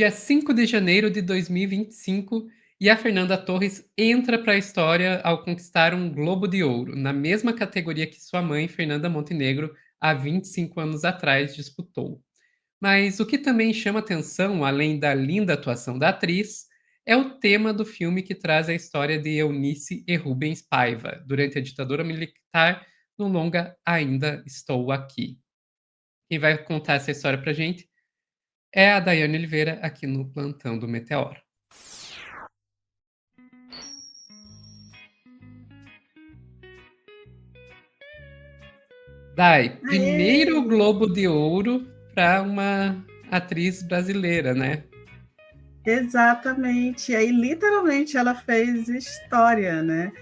Dia 5 de janeiro de 2025, e a Fernanda Torres entra para a história ao conquistar um Globo de Ouro, na mesma categoria que sua mãe, Fernanda Montenegro, há 25 anos atrás disputou. Mas o que também chama atenção, além da linda atuação da atriz, é o tema do filme que traz a história de Eunice e Rubens Paiva, durante a ditadura militar, no longa Ainda Estou Aqui. Quem vai contar essa história pra gente é a Daiane Oliveira, aqui no Plantão do Meteoro. Dai, primeiro Globo de Ouro para uma atriz brasileira, né? Exatamente. Aí, literalmente, ela fez história, né?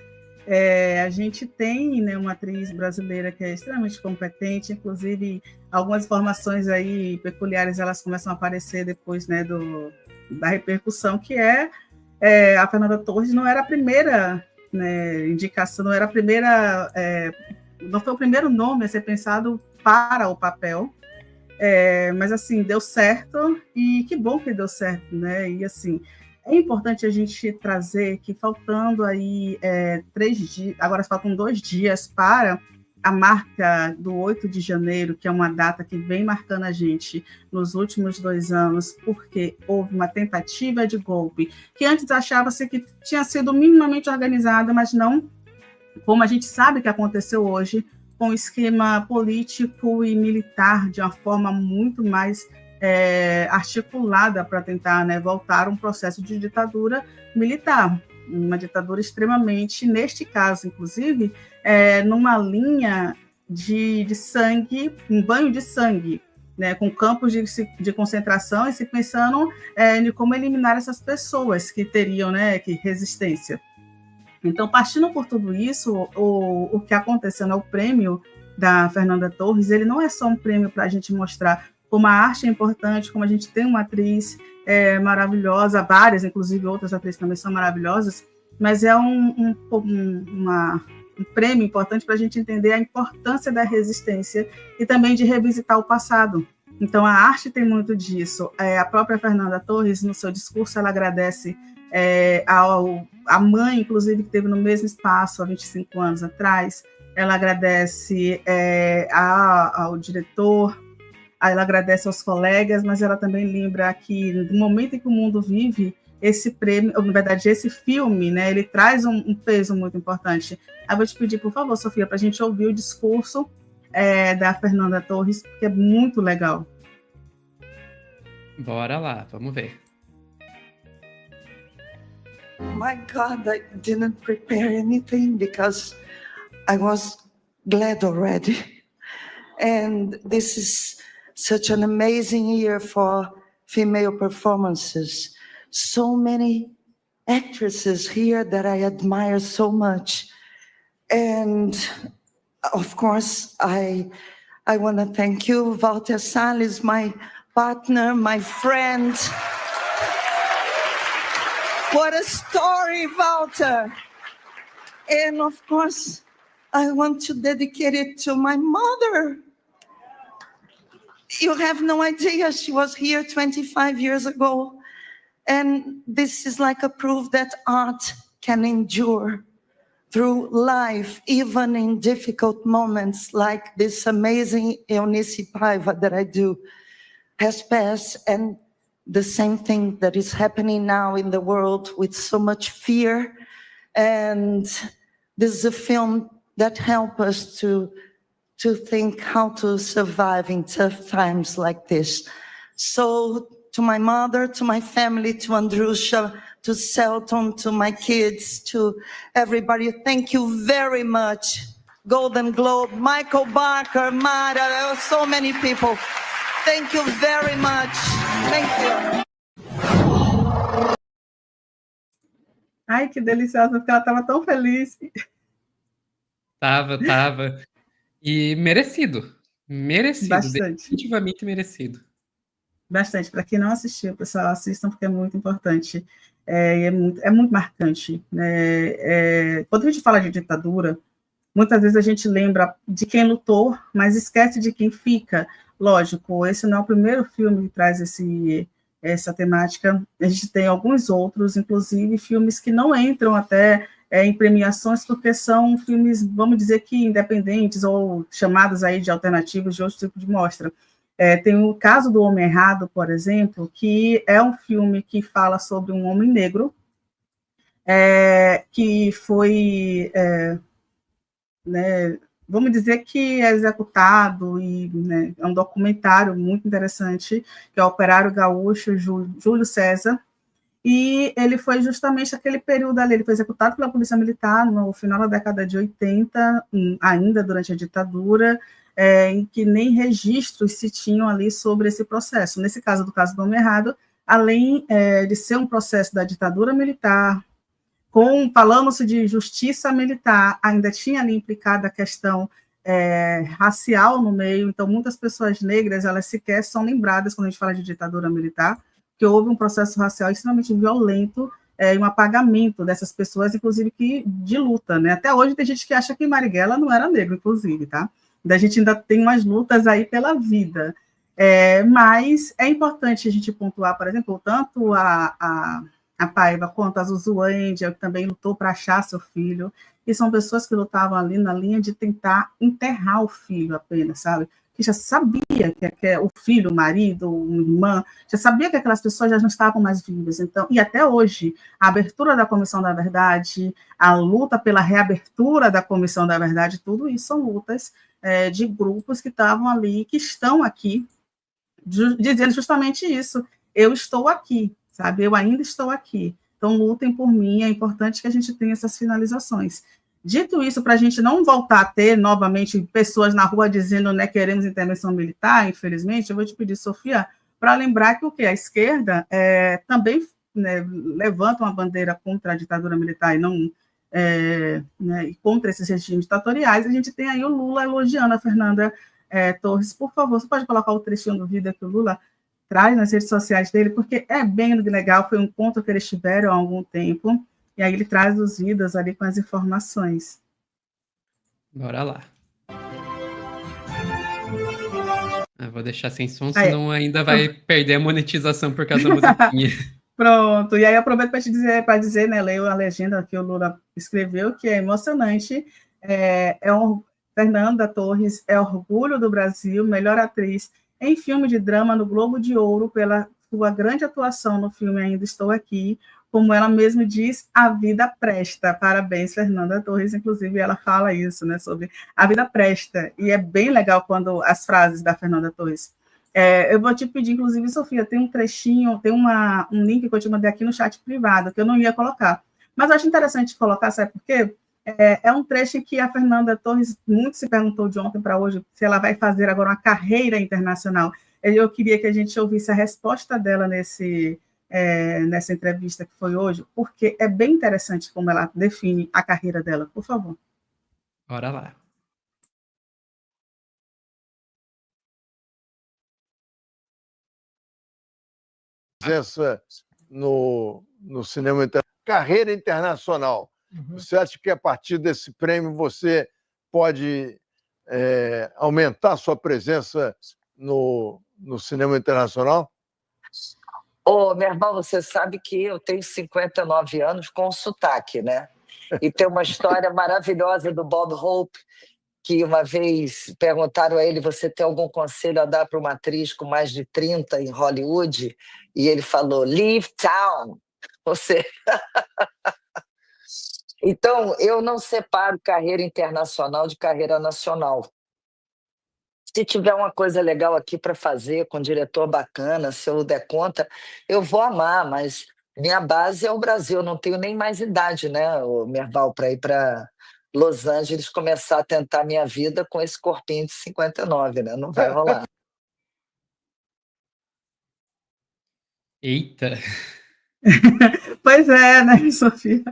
A gente tem, né, uma atriz brasileira que é extremamente competente, inclusive algumas informações aí peculiares elas começam a aparecer depois, né, da repercussão, que a Fernanda Torres não era a primeira, né, indicação, não era a primeira, não foi o primeiro nome a ser pensado para o papel, mas assim, deu certo, e que bom que deu certo, né? E assim, é importante a gente trazer que faltando aí 3 dias, agora faltam 2 dias para a marca do 8 de janeiro, que é uma data que vem marcando a gente nos últimos 2 anos, porque houve uma tentativa de golpe, que antes achava-se que tinha sido minimamente organizada, mas não como a gente sabe que aconteceu hoje, com esquema político e militar de uma forma muito mais articulada para tentar, né, voltar a um processo de ditadura militar, uma ditadura extremamente, neste caso, inclusive, numa linha de sangue, um banho de sangue, né, com campos de concentração e se pensando em como eliminar essas pessoas que teriam, né, que resistência. Então, partindo por tudo isso, o que aconteceu no prêmio da Fernanda Torres, ele não é só um prêmio para a gente mostrar como a arte é importante, como a gente tem uma atriz maravilhosa, várias, inclusive outras atrizes também são maravilhosas, mas é um prêmio importante para a gente entender a importância da resistência e também de revisitar o passado. Então, a arte tem muito disso. A própria Fernanda Torres, no seu discurso, ela agradece a mãe, inclusive, que esteve no mesmo espaço há 25 anos atrás, ela agradece ao diretor, ela agradece aos colegas, mas ela também lembra que no momento em que o mundo vive, esse prêmio, ou, na verdade, esse filme, né, ele traz um peso muito importante. Eu vou te pedir, por favor, Sofia, para a gente ouvir o discurso da Fernanda Torres, porque é muito legal. Bora lá, vamos ver. My God, I didn't prepare anything because I was glad already. And this is such an amazing year for female performances. So many actresses here that I admire so much. And of course, I want to thank you, Walter Salles, my partner, my friend. What a story, Walter. And of course, I want to dedicate it to my mother. You have no idea, she was here 25 years ago. And this is like a proof that art can endure through life, even in difficult moments like this amazing Eunice Paiva that I do has passed. And the same thing that is happening now in the world with so much fear. And this is a film that helps us to think how to survive in tough times like this. So to my mother, to my family, to Andrusha, to Selton, to my kids, to everybody, thank you very much. Golden Globe, Michael Barker, Mara, there are so many people. Thank you very much. Thank you. Ai, que deliciosa, porque ela estava tão feliz. Tava. E merecido. Bastante. Definitivamente merecido. Bastante. Para quem não assistiu, pessoal, assistam, porque é muito importante. É muito marcante. Quando a gente fala de ditadura, muitas vezes a gente lembra de quem lutou, mas esquece de quem fica. Lógico, esse não é o primeiro filme que traz essa temática. A gente tem alguns outros, inclusive filmes que não entram até em premiações, porque são filmes, vamos dizer que independentes, ou chamados aí de alternativos de outro tipo de mostra. Tem o caso do Homem Errado, por exemplo, que é um filme que fala sobre um homem negro, que foi, né, vamos dizer que é executado, e né, é um documentário muito interessante, que é o Operário Gaúcho Júlio César, e ele foi justamente aquele período ali, ele foi executado pela Polícia Militar no final da década de 80, ainda durante a ditadura, em que nem registros se tinham ali sobre esse processo. Nesse caso do Homem Errado, além de ser um processo da ditadura militar, falando-se de justiça militar, ainda tinha ali implicada a questão racial no meio, então muitas pessoas negras, elas sequer são lembradas quando a gente fala de ditadura militar, que houve um processo racial extremamente violento e um apagamento dessas pessoas, inclusive de luta, né? Até hoje tem gente que acha que Marighella não era negro, inclusive, tá? A gente ainda tem umas lutas aí pela vida. Mas é importante a gente pontuar, por exemplo, tanto a Paiva quanto a Zuzu Angel, que também lutou para achar seu filho, e são pessoas que lutavam ali na linha de tentar enterrar o filho apenas, sabe? Que já sabia que o filho, o marido, a irmã, já sabia que aquelas pessoas já não estavam mais vivas. Então, e até hoje, a abertura da Comissão da Verdade, a luta pela reabertura da Comissão da Verdade, tudo isso são lutas de grupos que estavam ali, que estão aqui, dizendo justamente isso. Eu estou aqui, sabe? Eu ainda estou aqui. Então, lutem por mim, é importante que a gente tenha essas finalizações. Dito isso, para a gente não voltar a ter novamente pessoas na rua dizendo, né, queremos intervenção militar, infelizmente, eu vou te pedir, Sofia, para lembrar que o que a esquerda também, né, levanta uma bandeira contra a ditadura militar e não né, contra esses regimes ditatoriais. A gente tem aí o Lula elogiando a Fernanda Torres. Por favor, você pode colocar o trechinho do vídeo que o Lula traz nas redes sociais dele, porque é bem legal, foi um encontro que eles tiveram há algum tempo, e aí ele traz os vídeos ali com as informações. Bora lá. Vou deixar sem som, senão ainda vai perder a monetização por causa da musiquinha. Pronto, e aí eu aproveito para dizer, né, leio a legenda que o Lula escreveu, que é emocionante. Fernanda Torres é orgulho do Brasil, melhor atriz em filme de drama no Globo de Ouro, pela sua grande atuação no filme Ainda Estou Aqui. Como ela mesma diz, a vida presta. Parabéns, Fernanda Torres. Inclusive, ela fala isso, né, sobre a vida presta. E é bem legal quando as frases da Fernanda Torres. Eu vou te pedir, inclusive, Sofia, tem um trechinho, tem um link que eu te mandei aqui no chat privado, que eu não ia colocar. Mas eu acho interessante colocar, sabe por quê? É um trecho que a Fernanda Torres muito se perguntou de ontem para hoje se ela vai fazer agora uma carreira internacional. Eu queria que a gente ouvisse a resposta dela nessa entrevista que foi hoje, porque é bem interessante como ela define a carreira dela. Por favor. Bora lá. Presença no cinema internacional. Carreira internacional. Você acha que a partir desse prêmio você pode aumentar sua presença no cinema internacional? Meu irmão, você sabe que eu tenho 59 anos com sotaque, né? E tem uma história maravilhosa do Bob Hope, que uma vez perguntaram a ele, você tem algum conselho a dar para uma atriz com mais de 30 em Hollywood? E ele falou, leave town. Você... Então, eu não separo carreira internacional de carreira nacional. Se tiver uma coisa legal aqui para fazer, com um diretor bacana, se eu der conta, eu vou amar, mas minha base é o Brasil, eu não tenho nem mais idade, né, Merval, para ir para Los Angeles começar a tentar minha vida com esse corpinho de 59, né? Não vai rolar. Eita! Pois é, né, Sofia?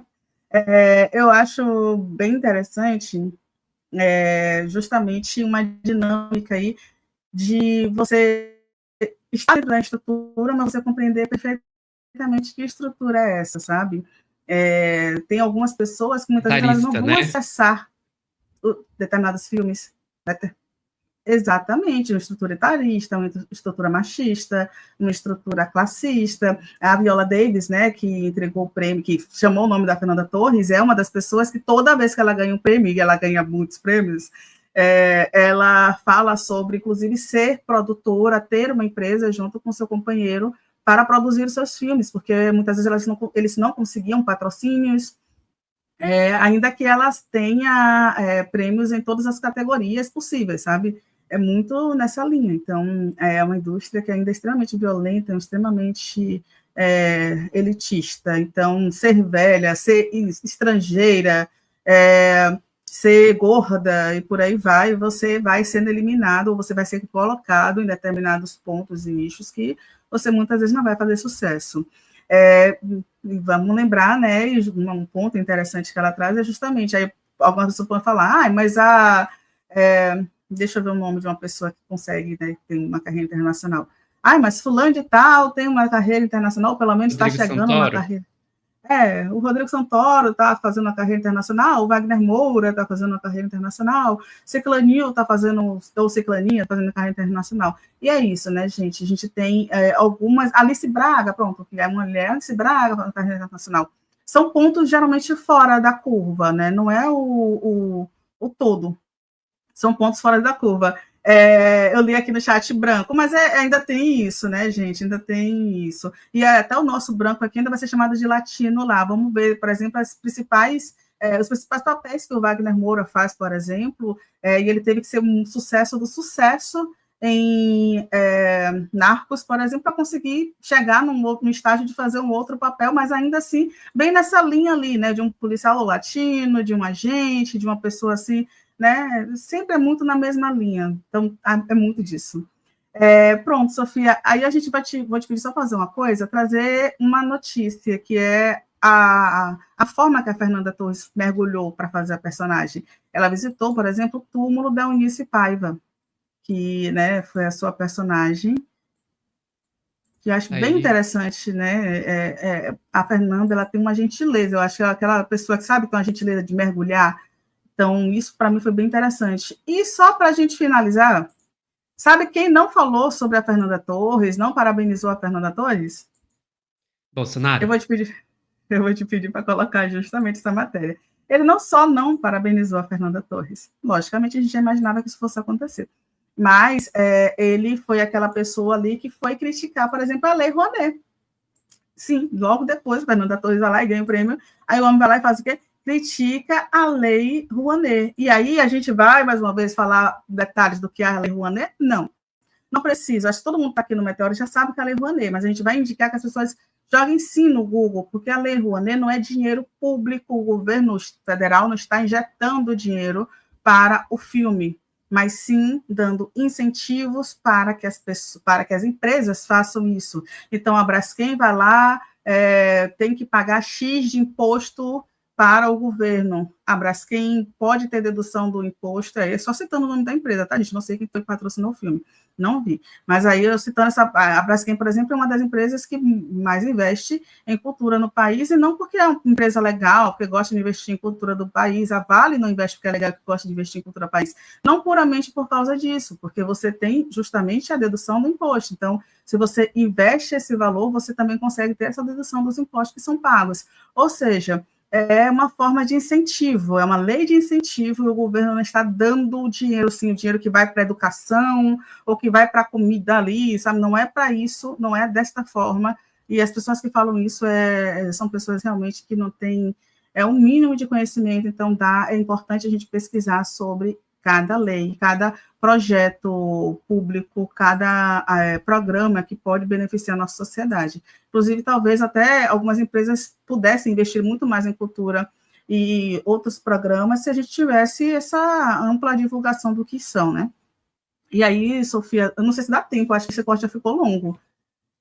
Eu acho bem interessante justamente uma dinâmica aí de você estar dentro da estrutura, mas você compreender perfeitamente que estrutura é essa, sabe? Tem algumas pessoas que muitas vezes elas não vão acessar determinados filmes, né? Exatamente, uma estrutura etarista, uma estrutura machista, uma estrutura classista. A Viola Davis, né, que entregou o prêmio, que chamou o nome da Fernanda Torres, é uma das pessoas que toda vez que ela ganha um prêmio, e ela ganha muitos prêmios, ela fala sobre, inclusive, ser produtora, ter uma empresa junto com seu companheiro para produzir os seus filmes, porque muitas vezes eles não conseguiam patrocínios, ainda que elas tenham prêmios em todas as categorias possíveis, sabe? É muito nessa linha. Então, é uma indústria que ainda é extremamente violenta, extremamente elitista. Então, ser velha, ser estrangeira, ser gorda e por aí vai, você vai sendo eliminado ou você vai ser colocado em determinados pontos e nichos que você muitas vezes não vai fazer sucesso. Vamos lembrar, né, um ponto interessante que ela traz é justamente, aí algumas pessoas podem falar, mas deixa eu ver o nome de uma pessoa que consegue, né, que tem uma carreira internacional. Mas fulano de tal tem uma carreira internacional, ou pelo menos está chegando uma carreira. O Rodrigo Santoro está fazendo uma carreira internacional, o Wagner Moura está fazendo uma carreira internacional, Ciclaninho está fazendo, ou Ciclaninha está fazendo uma carreira internacional. E é isso, né, gente? A gente tem algumas. Alice Braga, pronto, que é uma mulher, Alice Braga fazendo carreira internacional. São pontos geralmente fora da curva, né? Não é o todo. São pontos fora da curva. Eu li aqui no chat branco, mas ainda tem isso, né, gente? Ainda tem isso. E até o nosso branco aqui ainda vai ser chamado de latino lá. Vamos ver, por exemplo, os principais papéis que o Wagner Moura faz, por exemplo, e ele teve que ser um sucesso do sucesso em Narcos, por exemplo, para conseguir chegar no estágio de fazer um outro papel, mas ainda assim, bem nessa linha ali, né, de um policial latino, de um agente, de uma pessoa assim, né? Sempre é muito na mesma linha. Então, é muito disso. Pronto, Sofia. Aí a gente vou te pedir só fazer uma coisa, trazer uma notícia, que é a forma que a Fernanda Torres mergulhou para fazer a personagem. Ela visitou, por exemplo, o túmulo da Eunice Paiva, que, né, foi a sua personagem, que eu acho bem interessante, né? A Fernanda, ela tem uma gentileza. Eu acho que ela é aquela pessoa que sabe ter uma gentileza de mergulhar. Então, isso para mim foi bem interessante. E só para a gente finalizar, sabe quem não falou sobre a Fernanda Torres, não parabenizou a Fernanda Torres? Bolsonaro? Eu vou te pedir para colocar justamente essa matéria. Ele não só não parabenizou a Fernanda Torres, logicamente a gente já imaginava que isso fosse acontecer, mas ele foi aquela pessoa ali que foi criticar, por exemplo, a Lei Rouanet. Sim, logo depois, a Fernanda Torres vai lá e ganha o prêmio, aí o homem vai lá e faz o quê? Critica a Lei Rouanet. E aí a gente vai, mais uma vez, falar detalhes do que é a Lei Rouanet? Não precisa. Acho que todo mundo está aqui no Meteoro já sabe que é a Lei Rouanet, mas a gente vai indicar que as pessoas joguem sim no Google, porque a Lei Rouanet não é dinheiro público, o governo federal não está injetando dinheiro para o filme, mas sim dando incentivos para que as empresas façam isso. Então, a Braskem vai lá, tem que pagar X de imposto para o governo. A Braskem pode ter dedução do imposto, só citando o nome da empresa, tá, gente? Não sei quem foi que patrocinou o filme, não vi. Mas aí, eu citando a Braskem, por exemplo, é uma das empresas que mais investe em cultura no país, e não porque é uma empresa legal, porque gosta de investir em cultura do país, a Vale não investe porque é legal, que gosta de investir em cultura do país, não puramente por causa disso, porque você tem justamente a dedução do imposto. Então, se você investe esse valor, você também consegue ter essa dedução dos impostos que são pagos. Ou seja, é uma forma de incentivo, é uma lei de incentivo, e o governo não está dando o dinheiro, sim, o dinheiro que vai para a educação, ou que vai para a comida ali, sabe? Não é para isso, não é desta forma, e as pessoas que falam isso são pessoas realmente que não têm um mínimo de conhecimento, então é importante a gente pesquisar sobre cada lei, cada projeto público, cada programa que pode beneficiar a nossa sociedade. Inclusive, talvez até algumas empresas pudessem investir muito mais em cultura e outros programas se a gente tivesse essa ampla divulgação do que são, né? E aí, Sofia, eu não sei se dá tempo, acho que esse corte já ficou longo,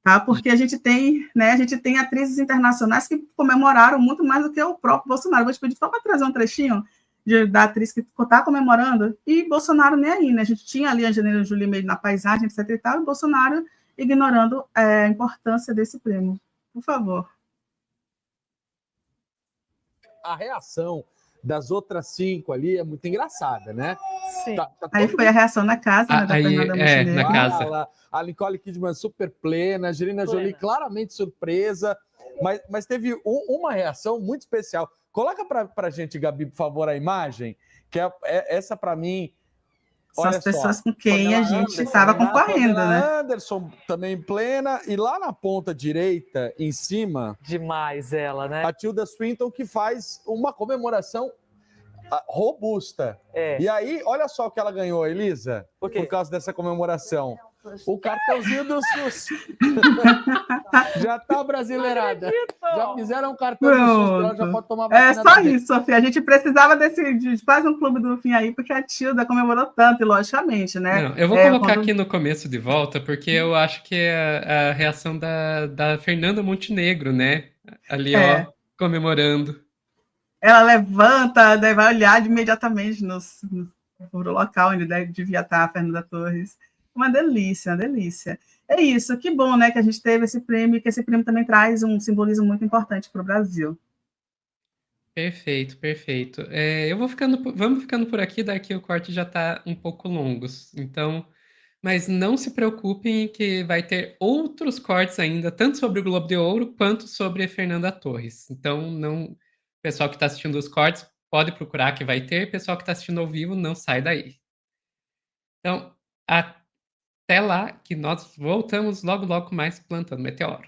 tá? Porque a gente tem atrizes internacionais que comemoraram muito mais do que o próprio Bolsonaro. Vou te pedir só para trazer um trechinho da atriz que está comemorando, e Bolsonaro nem aí, né? A gente tinha ali a Angelina Jolie meio na paisagem, etc e tal, e Bolsonaro ignorando a importância desse prêmio. Por favor. A reação das outras 5 ali é muito engraçada, né? Sim. Aí foi a reação na casa, né, da Aí, Fernanda Montenegro. na casa. A Nicole Kidman super plena, a Angelina Jolie claramente surpresa, mas teve uma reação muito especial. Coloca pra gente, Gabi, por favor, a imagem, que essa pra mim... São as pessoas com quem a gente estava concorrendo, né? Anderson também plena, e lá na ponta direita, em cima... Demais ela, né? A Tilda Swinton, que faz uma comemoração robusta. E aí, olha só o que ela ganhou, Elisa, por causa dessa comemoração. O cartãozinho do SUS. Já tá brasileirada. Já fizeram um cartão do SUS, ela já pode tomar vacina. É só isso, Sofia. A gente precisava de quase um clube do fim aí, porque a Tilda comemorou tanto, e logicamente, né? Não, eu vou colocar aqui no começo de volta, porque eu acho que é a reação da Fernanda Montenegro, né? Ali, ó, comemorando. Ela levanta, daí vai olhar imediatamente pro local onde devia estar a Fernanda Torres. Uma delícia, uma delícia. É isso, que bom, né, que a gente teve esse prêmio, que esse prêmio também traz um simbolismo muito importante para o Brasil. Perfeito, perfeito. Vamos ficando por aqui, daqui o corte já está um pouco longo. Então, mas não se preocupem que vai ter outros cortes ainda, tanto sobre o Globo de Ouro, quanto sobre a Fernanda Torres. Então, o pessoal que está assistindo os cortes pode procurar que vai ter, pessoal que está assistindo ao vivo não sai daí. Então, até lá, que nós voltamos logo, logo mais Plantando Meteoro.